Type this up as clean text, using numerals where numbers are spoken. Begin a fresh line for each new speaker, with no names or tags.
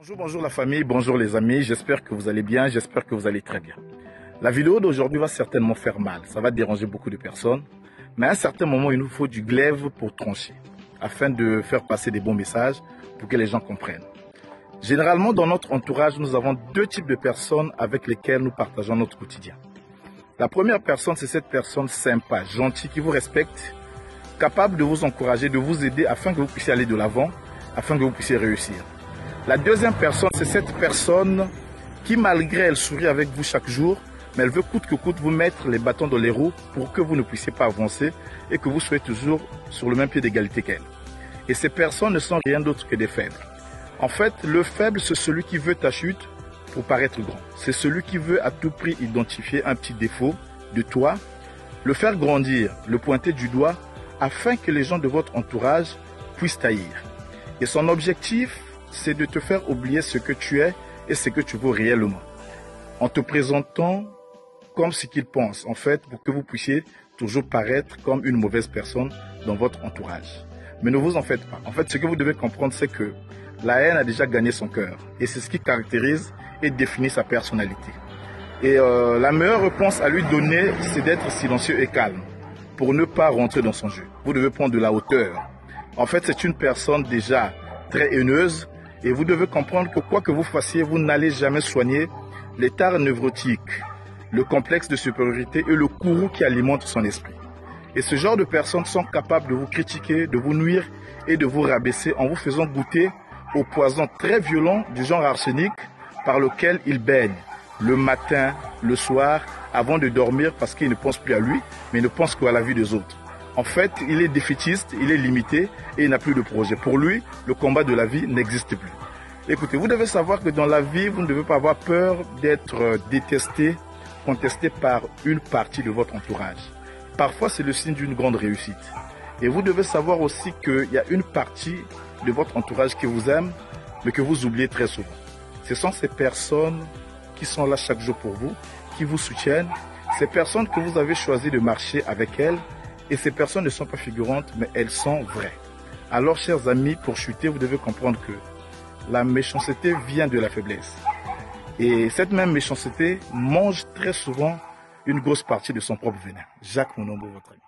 Bonjour la famille, bonjour les amis, j'espère que vous allez bien, j'espère que vous allez très bien. La vidéo d'aujourd'hui va certainement faire mal, ça va déranger beaucoup de personnes, mais à un certain moment il nous faut du glaive pour trancher, afin de faire passer des bons messages pour que les gens comprennent. Généralement dans notre entourage, nous avons deux types de personnes avec lesquelles nous partageons notre quotidien. La première personne, c'est cette personne sympa, gentille, qui vous respecte, capable de vous encourager, de vous aider afin que vous puissiez aller de l'avant, afin que vous puissiez réussir. La deuxième personne, c'est cette personne qui, malgré elle, sourit avec vous chaque jour, mais elle veut coûte que coûte vous mettre les bâtons dans les roues pour que vous ne puissiez pas avancer et que vous soyez toujours sur le même pied d'égalité qu'elle. Et ces personnes ne sont rien d'autre que des faibles. En fait, le faible, c'est celui qui veut ta chute pour paraître grand. C'est celui qui veut à tout prix identifier un petit défaut de toi, le faire grandir, le pointer du doigt, afin que les gens de votre entourage puissent t'haïr. Et son objectif, c'est de te faire oublier ce que tu es et ce que tu vaux réellement, en te présentant comme ce qu'il pense, en fait, pour que vous puissiez toujours paraître comme une mauvaise personne dans votre entourage. Mais ne vous en faites pas. En fait, ce que vous devez comprendre, c'est que la haine a déjà gagné son cœur, et c'est ce qui caractérise et définit sa personnalité. Et la meilleure réponse à lui donner, c'est d'être silencieux et calme, pour ne pas rentrer dans son jeu. Vous devez prendre de la hauteur. En fait, c'est une personne déjà très haineuse, et vous devez comprendre que quoi que vous fassiez, vous n'allez jamais soigner l'état névrotique, le complexe de supériorité et le courroux qui alimente son esprit. Et ce genre de personnes sont capables de vous critiquer, de vous nuire et de vous rabaisser en vous faisant goûter au poison très violent du genre arsenic par lequel ils baignent le matin, le soir, avant de dormir parce qu'ils ne pensent plus à lui, mais ne pensent qu'à la vie des autres. En fait, il est défaitiste, il est limité et il n'a plus de projet. Pour lui, le combat de la vie n'existe plus. Écoutez, vous devez savoir que dans la vie, vous ne devez pas avoir peur d'être détesté, contesté par une partie de votre entourage. Parfois, c'est le signe d'une grande réussite. Et vous devez savoir aussi qu'il y a une partie de votre entourage qui vous aime, mais que vous oubliez très souvent. Ce sont ces personnes qui sont là chaque jour pour vous, qui vous soutiennent, ces personnes que vous avez choisi de marcher avec elles. Et ces personnes ne sont pas figurantes, mais elles sont vraies. Alors, chers amis, pour chuter, vous devez comprendre que la méchanceté vient de la faiblesse. Et cette même méchanceté mange très souvent une grosse partie de son propre venin. Jacques Monombo, votre ami.